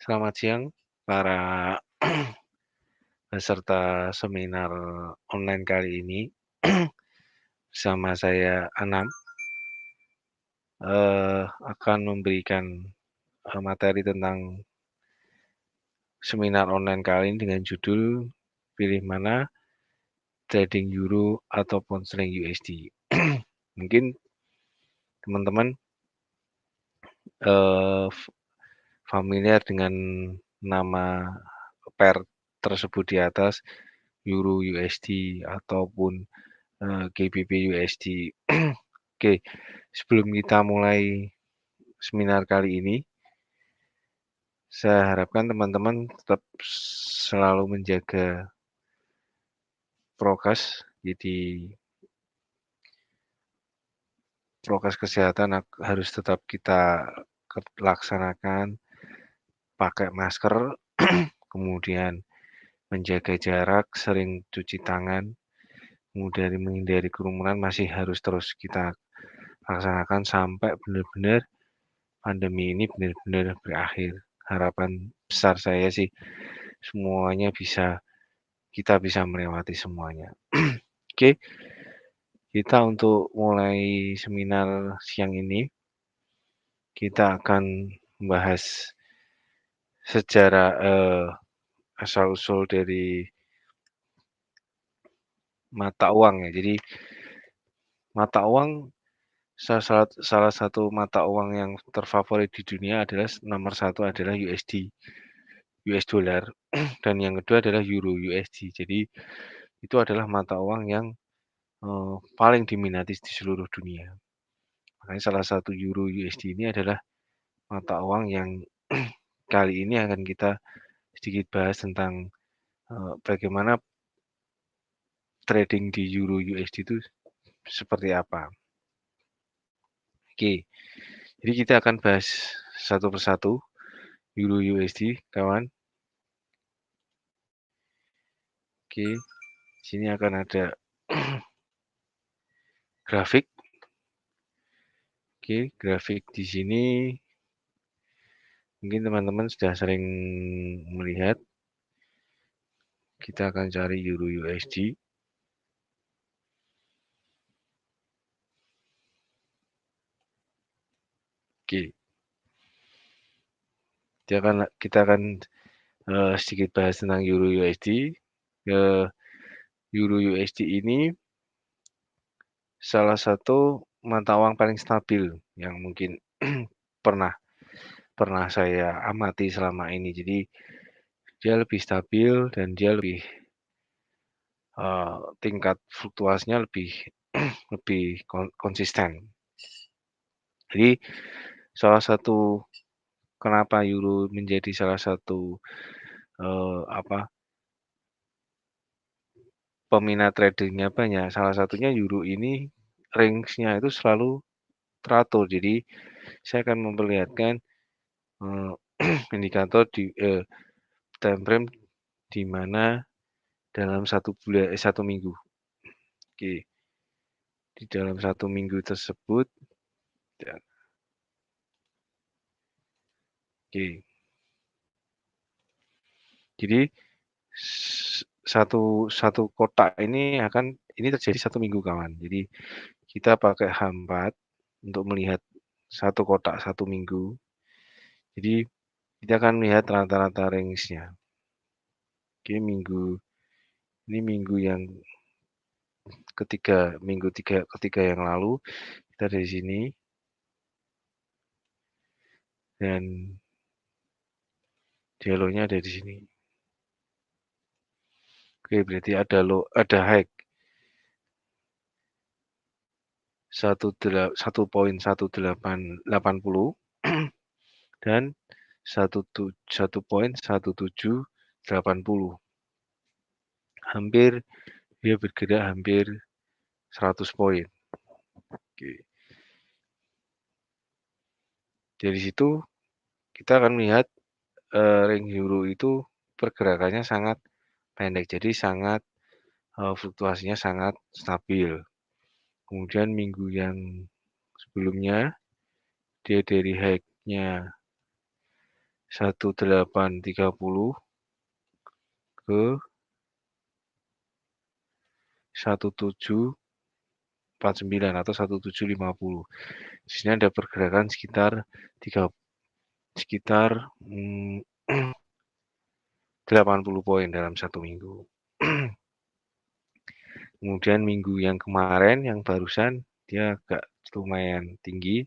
Selamat siang para peserta seminar online kali ini. Bersama saya Anam, akan memberikan materi tentang seminar online kali ini dengan judul pilih mana trading euro ataupun sterling USD. Mungkin teman-teman familiar dengan nama pair tersebut di atas, euro USD ataupun GBP USD. Oke, sebelum kita mulai seminar kali ini, saya harapkan teman-teman tetap selalu menjaga prokes, jadi prokes kesehatan harus tetap kita laksanakan, pakai masker, kemudian menjaga jarak, sering cuci tangan, kemudian menghindari kerumunan masih harus terus kita laksanakan sampai benar-benar pandemi ini benar-benar berakhir. Harapan besar saya sih semuanya kita bisa melewati semuanya. Oke, kita untuk mulai seminar siang ini, kita akan membahas sejarah asal-usul dari mata uang ya. Jadi mata uang salah satu mata uang yang terfavorit di dunia adalah nomor satu adalah USD, US dollar, dan yang kedua adalah Euro USD. Jadi itu adalah mata uang yang paling diminati di seluruh dunia. Makanya salah satu Euro USD ini adalah mata uang yang kali ini akan kita sedikit bahas tentang bagaimana trading di Euro USD itu seperti apa. Oke, jadi kita akan bahas satu persatu Euro USD, kawan. Oke, sini akan ada grafik. Oke, grafik di sini mungkin teman-teman sudah sering melihat. Kita akan cari Euro USD. Oke, kita akan sedikit bahas tentang Euro USD. Euro USD ini salah satu mata uang paling stabil yang mungkin pernah saya amati selama ini. Jadi dia lebih stabil dan dia lebih tingkat fluktuasinya lebih konsisten. Jadi salah satu kenapa euro menjadi salah satu peminat tradingnya banyak. Salah satunya euro ini range-nya itu selalu teratur. Jadi saya akan memperlihatkan indikator di time frame di mana dalam satu minggu. Oke, di dalam satu minggu tersebut, oke. Jadi satu kotak ini terjadi satu minggu, kawan. Jadi kita pakai H4 untuk melihat satu kotak satu minggu. Jadi kita akan melihat rata-rata range-nya. Oke, ini minggu yang ketiga yang lalu kita dari sini dan yellow-nya ada di sini. Oke, berarti ada high 1.1880 dan 1.1780. Dia bergerak hampir 100 poin. Oke. Dari situ kita akan melihat ring euro itu pergerakannya sangat pendek, jadi fluktuasinya sangat stabil. Kemudian minggu yang sebelumnya dia dari high-nya 1830 ke 1749 atau 1750. Di sini ada pergerakan sekitar 80 poin dalam satu minggu. Kemudian minggu yang kemarin, yang barusan, dia agak lumayan tinggi.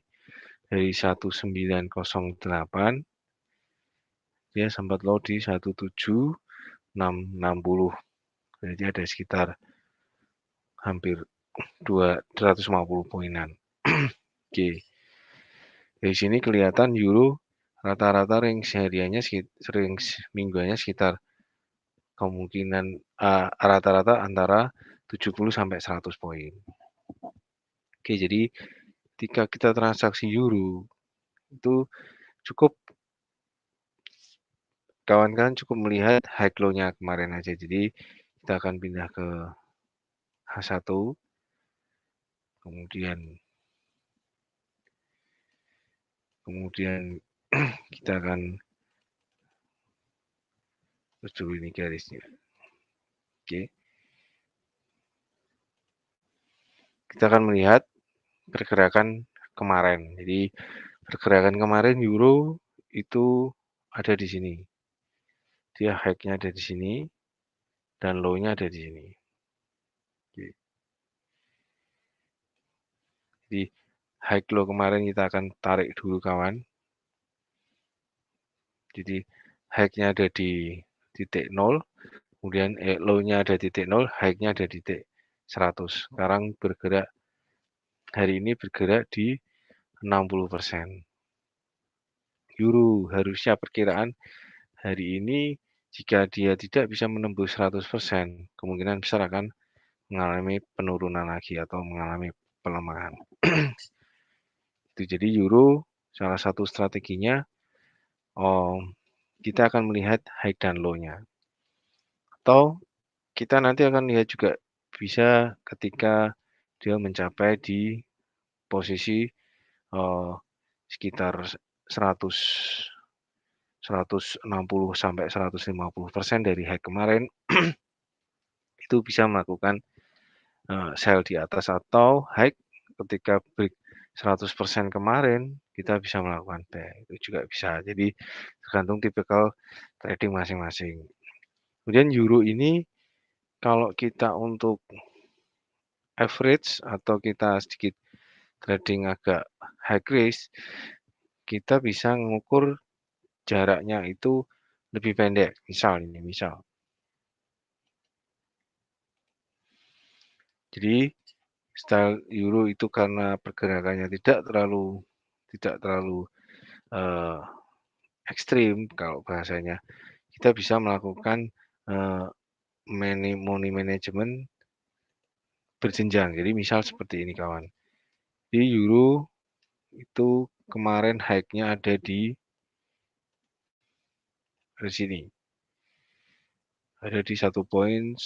Dari 1908, dia sempat low di 17660. Jadi ada sekitar hampir 250 poinan. Oke. Dari sini kelihatan euro rata-rata range hariannya range mingguannya sekitar kemungkinan rata-rata antara 70 sampai 100 poin. Oke, jadi ketika kita transaksi euro itu cukup kawan-kawan cukup melihat high low-nya kemarin aja. Jadi kita akan pindah ke H1, kemudian kita akan terus dulu ini garisnya. Oke. Kita akan melihat pergerakan kemarin. Jadi pergerakan kemarin euro itu ada di sini. Dia high-nya ada di sini dan low-nya ada di sini. Oke. Jadi high low kemarin kita akan tarik dulu kawan. Jadi high-nya ada di titik 0, kemudian low-nya ada di titik 0, high-nya ada di titik 100. Sekarang bergerak, hari ini bergerak di 60%. Euro harusnya perkiraan hari ini jika dia tidak bisa menembus 100%, kemungkinan besar akan mengalami penurunan lagi atau mengalami pelemahan. Itu jadi euro salah satu strateginya kita akan melihat high dan low-nya. Atau kita nanti akan lihat juga bisa ketika dia mencapai di posisi sekitar 160 sampai 150% dari high kemarin itu bisa melakukan sell di atas, atau high ketika break 100% kemarin kita bisa melakukan buy, itu juga bisa. Jadi tergantung tipikal trading masing-masing. Kemudian euro ini kalau kita untuk average atau kita sedikit trading agak high risk, kita bisa mengukur jaraknya itu lebih pendek. Misal. Jadi style euro itu karena pergerakannya tidak terlalu ekstrim kalau bahasanya, kita bisa melakukan money management berjenjang. Jadi misal seperti ini kawan. Di euro itu kemarin high-nya ada di sini. Ada di 1.1907.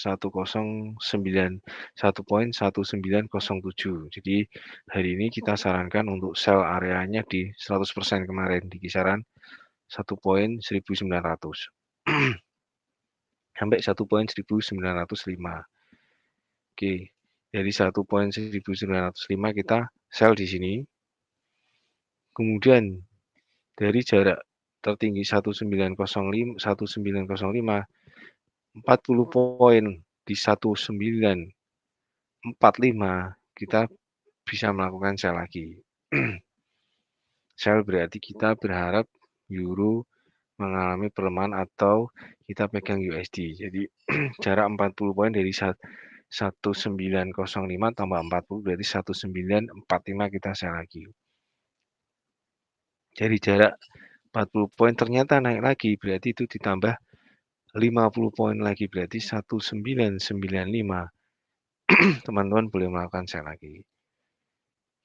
Jadi hari ini kita sarankan untuk sell areanya di 100% kemarin di kisaran 1.1900 sampai 1.1905. Oke, dari 1.1905 kita sell di sini. Kemudian dari jarak tertinggi 1905 40 poin di 1945 kita bisa melakukan sell lagi. Sell berarti kita berharap euro mengalami pelemahan atau kita pegang USD. Jadi jarak 40 poin dari 1905 tambah 40 berarti 1945 kita sell lagi. Jadi jarak 40 poin ternyata naik lagi, berarti itu ditambah 50 poin lagi, berarti 1995. Teman-teman boleh melakukan sell lagi.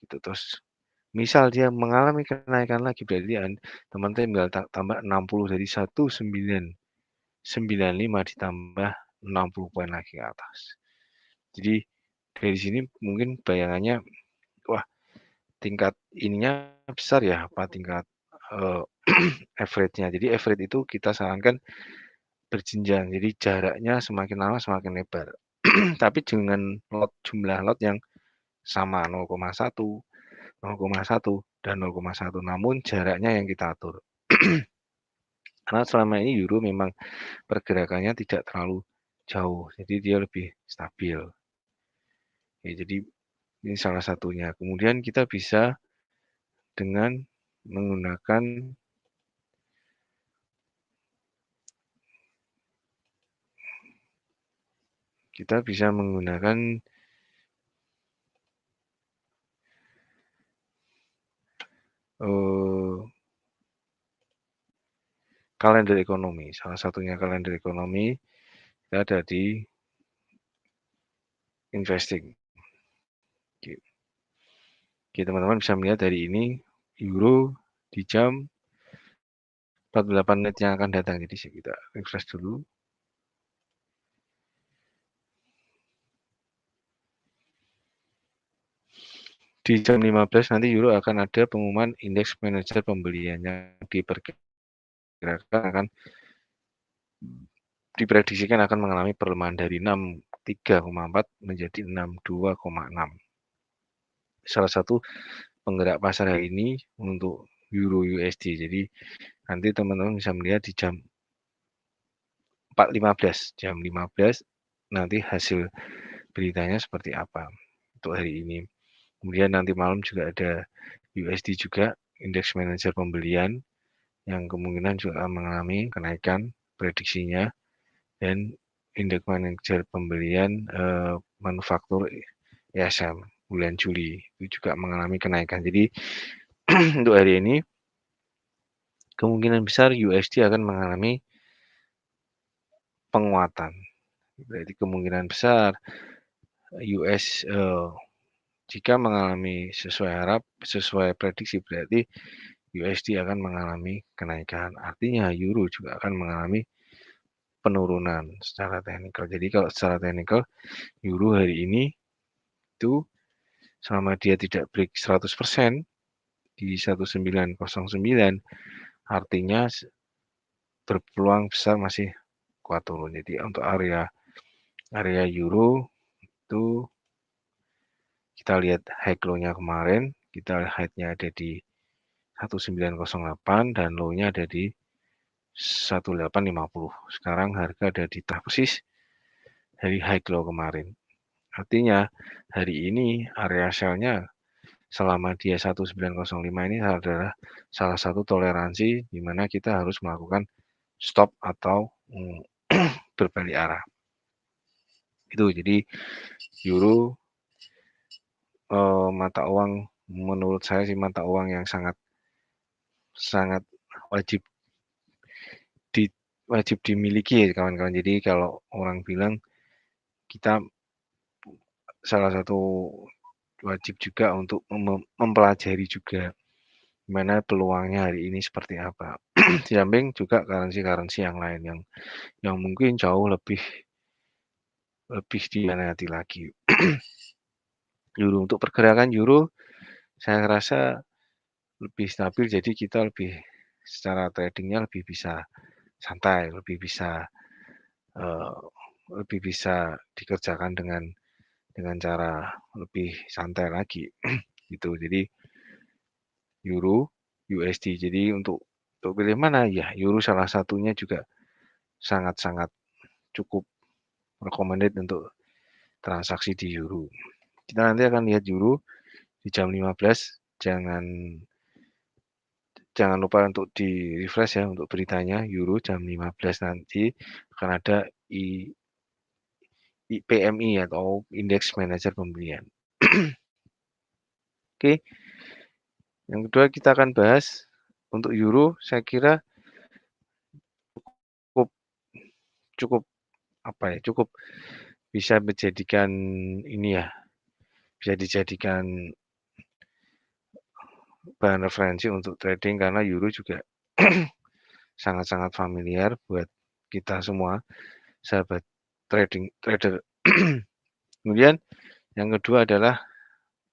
Gitu. Terus misal dia mengalami kenaikan lagi, berarti teman-teman tinggal tambah 60 dari 1995 ditambah 60 poin lagi ke atas. Jadi dari sini mungkin bayangannya, wah tingkat ininya besar ya, apa tingkat average-nya. Jadi average itu kita sarankan berjenjang, jadi jaraknya semakin lama semakin lebar. Tapi dengan jumlah lot yang sama 0,1, 0,1, dan 0,1, namun jaraknya yang kita atur. Karena selama ini euro memang pergerakannya tidak terlalu jauh, jadi dia lebih stabil. Ya, jadi ini salah satunya. Kemudian kita bisa dengan menggunakan kalender ekonomi. Salah satunya kalender ekonomi ada di investing. Oke, teman-teman bisa melihat dari ini euro di jam 48 menit yang akan datang. Jadi kita refresh dulu. Di jam 15 nanti euro akan ada pengumuman indeks manajer pembelian yang diperkirakan akan diprediksikan akan mengalami pelemahan dari 63,4 menjadi 62,6. Salah satu penggerak pasar hari ini untuk euro USD. Jadi nanti teman-teman bisa melihat di jam 4.15, jam 15 nanti hasil beritanya seperti apa untuk hari ini. Kemudian nanti malam juga ada USD juga, indeks manajer pembelian yang kemungkinan juga mengalami kenaikan prediksinya, dan indeks manajer pembelian manufaktur ISM bulan Juli itu juga mengalami kenaikan. Jadi untuk hari ini kemungkinan besar USD akan mengalami penguatan. Berarti kemungkinan besar US jika mengalami sesuai prediksi, berarti USD akan mengalami kenaikan. Artinya euro juga akan mengalami penurunan secara teknikal. Jadi kalau secara teknikal euro hari ini itu selama dia tidak break 100% di 1909, artinya berpeluang besar masih kuat turun. Jadi untuk area euro itu kita lihat high low-nya kemarin, kita high-nya ada di 1908 dan low-nya ada di 1850. Sekarang harga ada di tengah persis dari high low kemarin. Artinya hari ini area sell-nya selama dia 1905 ini adalah salah satu toleransi di mana kita harus melakukan stop atau berbalik arah. Itu jadi euro mata uang menurut saya sih mata uang yang sangat wajib dimiliki ya kawan-kawan. Jadi kalau orang bilang kita salah satu wajib juga untuk mempelajari juga gimana peluangnya hari ini seperti apa. Di samping juga currency yang lain yang mungkin jauh lebih diminati lagi. Euro, untuk pergerakan euro saya rasa lebih stabil, jadi kita secara tradingnya lebih bisa santai, lebih bisa dikerjakan dengan cara lebih santai lagi gitu. Jadi euro USD. Jadi untuk pilih mana ya, euro salah satunya juga sangat-sangat cukup recommended untuk transaksi di euro. Kita nanti akan lihat euro di jam 15. Jangan lupa untuk di refresh ya untuk beritanya. Euro jam 15 nanti akan ada PMI atau indeks manajer pembelian. Oke. Yang kedua kita akan bahas untuk euro, saya kira cukup bisa menjadikan ini ya, bisa dijadikan bahan referensi untuk trading karena euro juga sangat-sangat familiar buat kita semua sahabat trader. Kemudian yang kedua adalah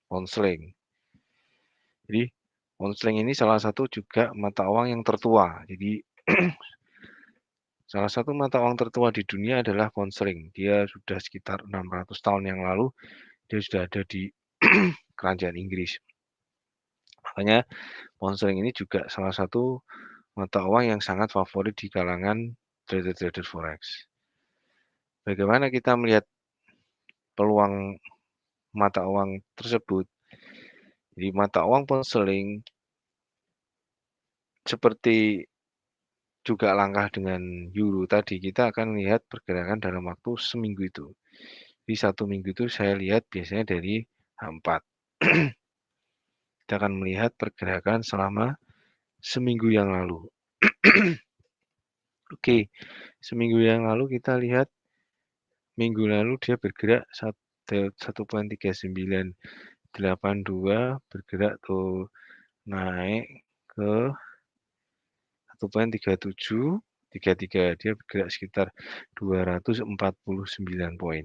pound sterling. Jadi Pound sterling ini salah satu juga mata uang yang tertua. Jadi salah satu mata uang tertua di dunia adalah pound sterling. Dia sudah sekitar 600 tahun yang lalu dia sudah ada di kerajaan Inggris. Makanya pound sterling ini juga salah satu mata uang yang sangat favorit di kalangan trader-trader forex. Bagaimana kita melihat peluang mata uang tersebut? Jadi mata uang pound sterling seperti juga langkah dengan euro tadi, kita akan lihat pergerakan dalam waktu seminggu itu. Di 1 minggu itu saya lihat biasanya dari H4. Kita akan melihat pergerakan selama seminggu yang lalu. Oke, seminggu yang lalu kita lihat minggu lalu dia bergerak 1,3982 bergerak tuh naik ke 1,3733. Dia bergerak sekitar 249 poin.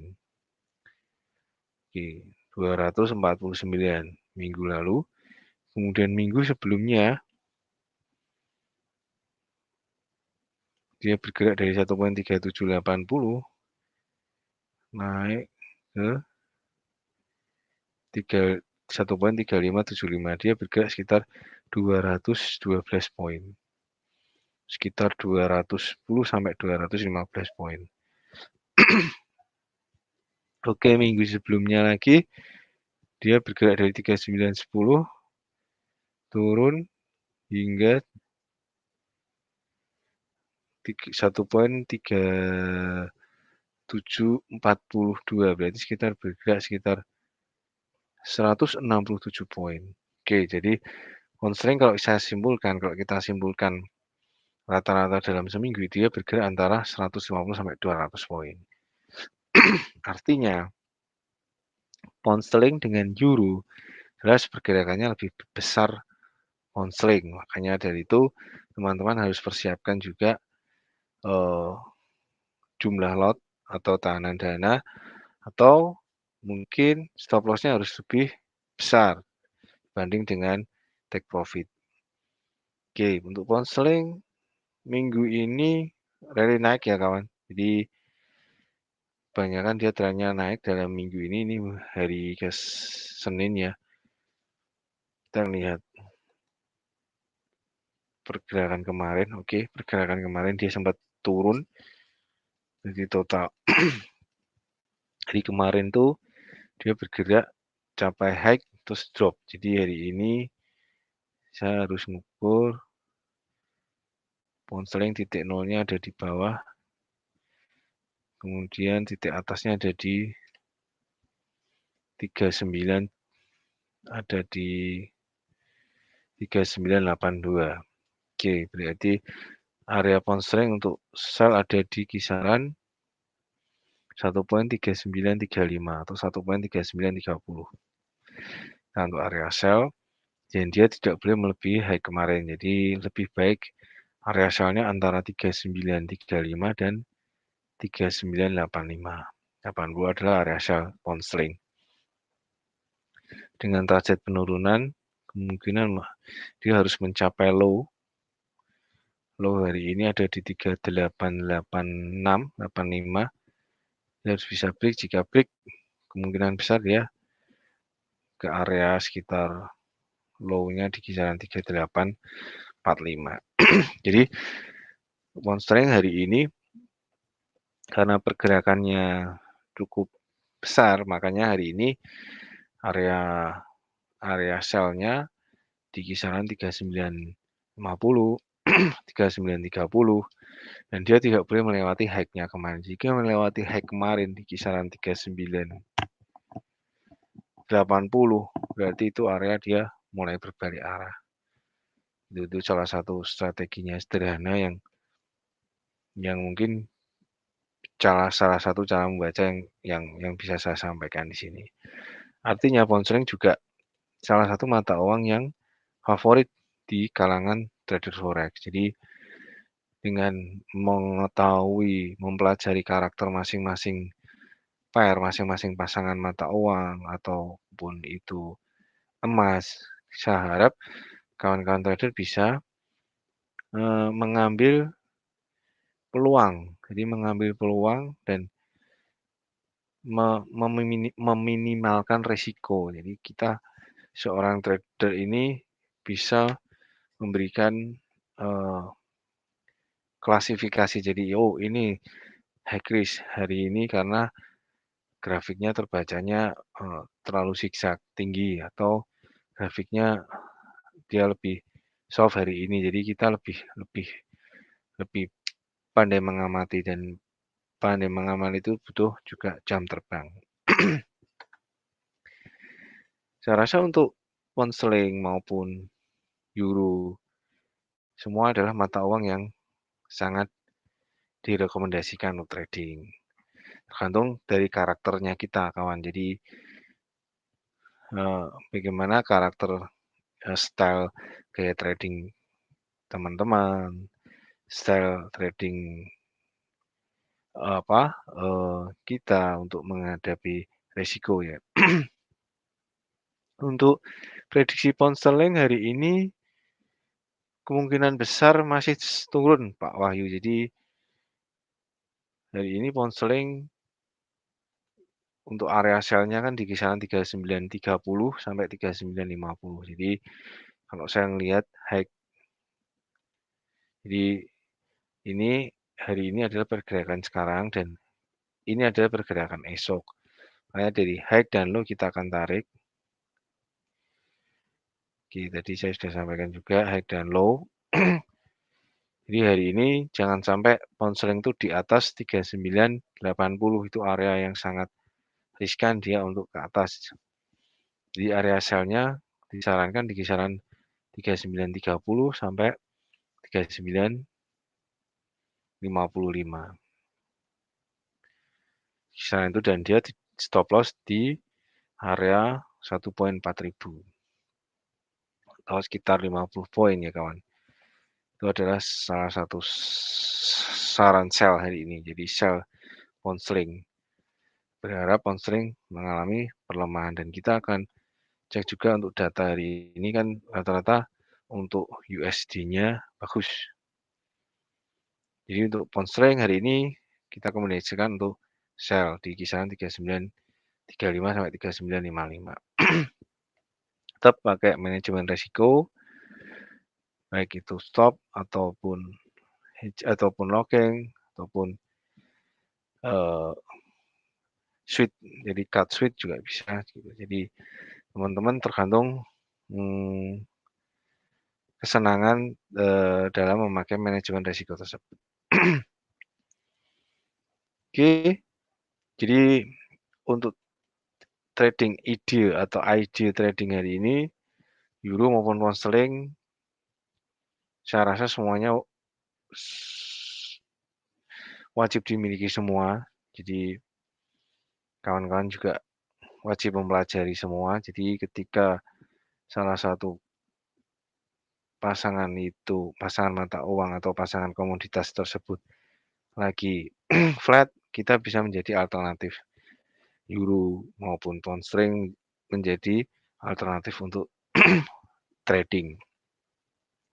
Oke, 249 minggu lalu. Kemudian minggu sebelumnya dia bergerak dari 1,3780 naik ke 1,3575. Dia bergerak sekitar 212 poin. Sekitar 210 sampai 215 poin. Oke, minggu sebelumnya lagi dia bergerak dari 3910 turun hingga 1,3742, berarti sekitar bergerak sekitar 167 poin. Oke, jadi pound sterling kalau kita simpulkan rata-rata dalam seminggu dia bergerak antara 150 sampai 200 poin. Artinya pound sterling dengan euro jelas pergerakannya lebih besar pound sterling. Makanya dari itu teman-teman harus persiapkan juga jumlah lot atau tahanan dana atau mungkin stop loss-nya harus lebih besar dibanding dengan take profit. Oke, untuk pound sterling minggu ini rally naik ya kawan. Jadi kebanyakan dia trennya naik dalam minggu ini hari ke Senin ya. Kita lihat pergerakan kemarin. Oke, pergerakan kemarin dia sempat turun. Jadi total hari kemarin tuh dia bergerak capai high terus drop. Jadi hari ini saya harus mengukur pound sterling titik nolnya ada di bawah. Kemudian titik atasnya ada di 39, ada di 3982. Oke, berarti area pound sterling untuk sell ada di kisaran 1,3935 atau 1,3930. Nah, untuk area sell dan dia tidak boleh melebihi high kemarin. Jadi lebih baik area sell-nya antara 3935 dan 3985. 80 adalah area sell pound sterling. Dengan target penurunan kemungkinan dia harus mencapai low hari ini ada di 388685. Dia harus bisa break. Jika break kemungkinan besar dia ke area sekitar low-nya di kisaran 3845. Jadi pound sterling hari ini karena pergerakannya cukup besar, makanya hari ini area sell-nya di kisaran 3950, 3930, dan dia tidak boleh melewati high-nya kemarin. Jika melewati high kemarin di kisaran 3980, berarti itu area dia mulai berbalik arah. Itu salah satu strateginya sederhana yang mungkin salah satu cara membaca yang bisa saya sampaikan di sini. Artinya pound sterling juga salah satu mata uang yang favorit di kalangan trader forex. Jadi dengan mengetahui, mempelajari karakter masing-masing pair, masing-masing pasangan mata uang ataupun itu emas, saya harap kawan-kawan trader bisa, mengambil peluang. Jadi mengambil peluang dan meminimalkan resiko. Jadi kita seorang trader ini bisa memberikan, klasifikasi. Jadi, oh ini high risk hari ini karena grafiknya terbacanya, terlalu zigzag tinggi atau grafiknya dia lebih soft hari ini. Jadi kita lebih lebih lebih pandai mengamati dan pandai mengamati itu butuh juga jam terbang. Saya rasa untuk pound sterling maupun euro semua adalah mata uang yang sangat direkomendasikan untuk trading. Tergantung dari karakternya kita, kawan. Jadi bagaimana karakter, style gaya trading teman-teman, style trading apa, kita untuk menghadapi resiko ya. Untuk prediksi pound sterling hari ini kemungkinan besar masih turun, Pak Wahyu. Jadi hari ini pound sterling untuk area sell-nya kan di kisaran 39.30 sampai 39.50. Jadi kalau saya ngelihat jadi ini hari ini adalah pergerakan sekarang dan ini adalah pergerakan esok. Makanya dari high dan low kita akan tarik. Oke, tadi saya sudah sampaikan juga high dan low. Jadi hari ini jangan sampai pound sterling itu di atas 39.80, itu area yang sangat riskan dia untuk ke atas. Jadi area sell-nya disarankan di kisaran 39.30 sampai 39.55. Kisaran itu dan dia stop loss di area 1.4000 atau sekitar 50 poin ya kawan. Itu adalah salah satu saran sell hari ini. Jadi sell pound sterling. Berharap pound sterling mengalami pelemahan dan kita akan cek juga untuk data hari ini kan rata-rata untuk USD-nya bagus. Jadi untuk pound sterling hari ini kita komunikasikan untuk sell di kisaran 39.35 sampai 39.55. Tetap pakai manajemen resiko, baik itu stop ataupun hedge ataupun locking ataupun switch, jadi cut switch juga bisa gitu. Jadi teman-teman tergantung kesenangan dalam memakai manajemen resiko tersebut. Oke, jadi untuk trading ide atau ide trading hari ini euro maupun pound sterling saya rasa semuanya wajib dimiliki semua. Jadi kawan-kawan juga wajib mempelajari semua. Jadi ketika salah satu pasangan mata uang atau pasangan komoditas tersebut lagi flat, kita bisa menjadi alternatif euro maupun pound sterling menjadi alternatif untuk trading.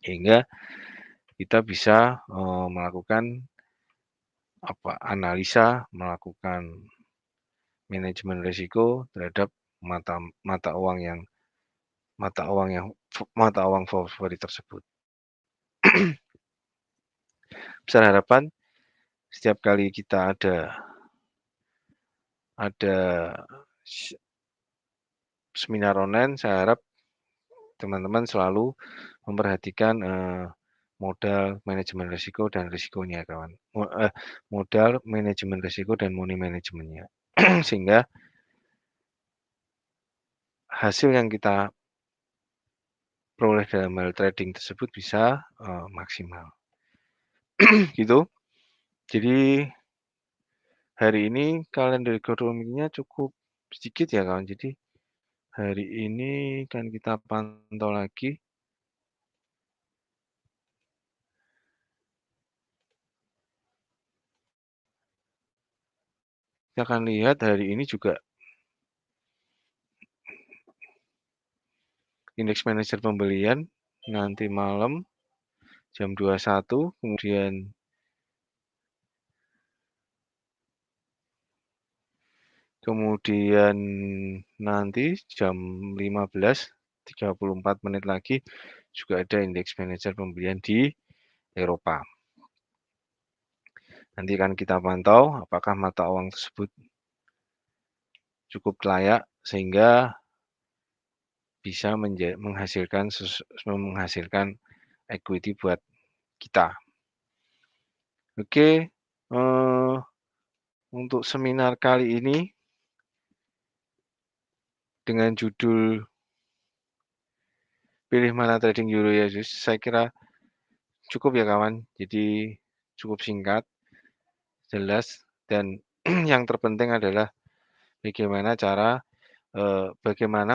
Hingga kita bisa melakukan analisa, melakukan manajemen risiko terhadap mata uang favorit tersebut. Besar harapan setiap kali kita ada seminar online, saya harap teman-teman selalu memperhatikan modal manajemen risiko dan risikonya kawan. Modal manajemen risiko dan money manajemennya. Sehingga hasil yang kita peroleh dalam hal trading tersebut bisa maksimal. Gitu. Jadi hari ini kalender ekonominya cukup sedikit ya kawan. Jadi hari ini kan kita pantau lagi. Kita akan lihat hari ini juga indeks manajer pembelian nanti malam jam 21, kemudian nanti jam 15.34 lagi juga ada indeks manajer pembelian di Eropa. Nanti akan kita pantau apakah mata uang tersebut cukup layak sehingga bisa menghasilkan equity buat kita. Oke, untuk seminar kali ini dengan judul pilih mana trading euro ya, saya kira cukup ya kawan. Jadi cukup singkat, jelas, dan yang terpenting adalah bagaimana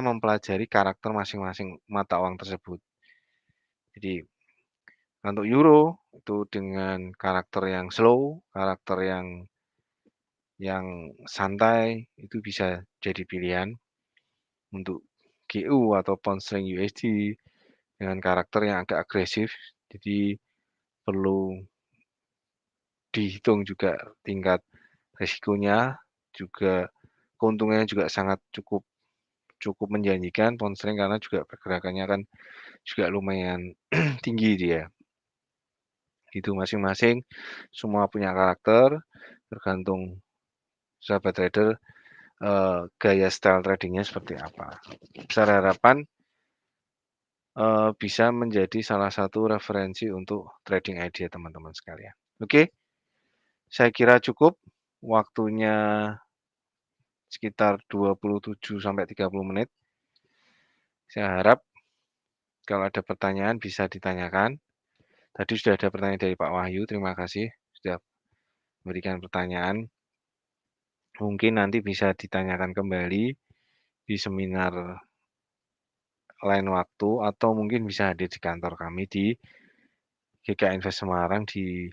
mempelajari karakter masing-masing mata uang tersebut. Jadi untuk euro itu dengan karakter yang slow, karakter yang santai itu bisa jadi pilihan. Untuk GU atau pound sterling USD dengan karakter yang agak agresif, jadi perlu dihitung juga tingkat risikonya, juga keuntungannya juga sangat cukup menjanjikan pound sterling karena juga pergerakannya kan juga lumayan tinggi dia. Itu masing-masing semua punya karakter, tergantung sahabat trader gaya style tradingnya seperti apa. Besar harapan bisa menjadi salah satu referensi untuk trading idea teman-teman sekalian. Oke, saya kira cukup waktunya sekitar 27-30 menit. Saya harap kalau ada pertanyaan bisa ditanyakan. Tadi sudah ada pertanyaan dari Pak Wahyu, terima kasih sudah memberikan pertanyaan. Mungkin nanti bisa ditanyakan kembali di seminar lain waktu atau mungkin bisa hadir di kantor kami di GK Invest Semarang di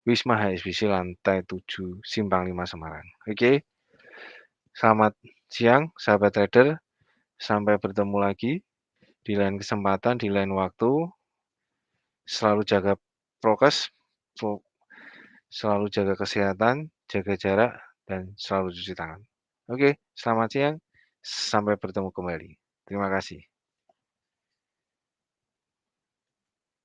Wisma HSBC lantai 7 Simpang 5 Semarang. Oke. Selamat siang sahabat trader. Sampai bertemu lagi di lain kesempatan, di lain waktu. Selalu jaga prokes, selalu jaga kesehatan, jaga jarak, dan selalu cuci tangan. Oke, selamat siang. Sampai bertemu kembali. Terima kasih.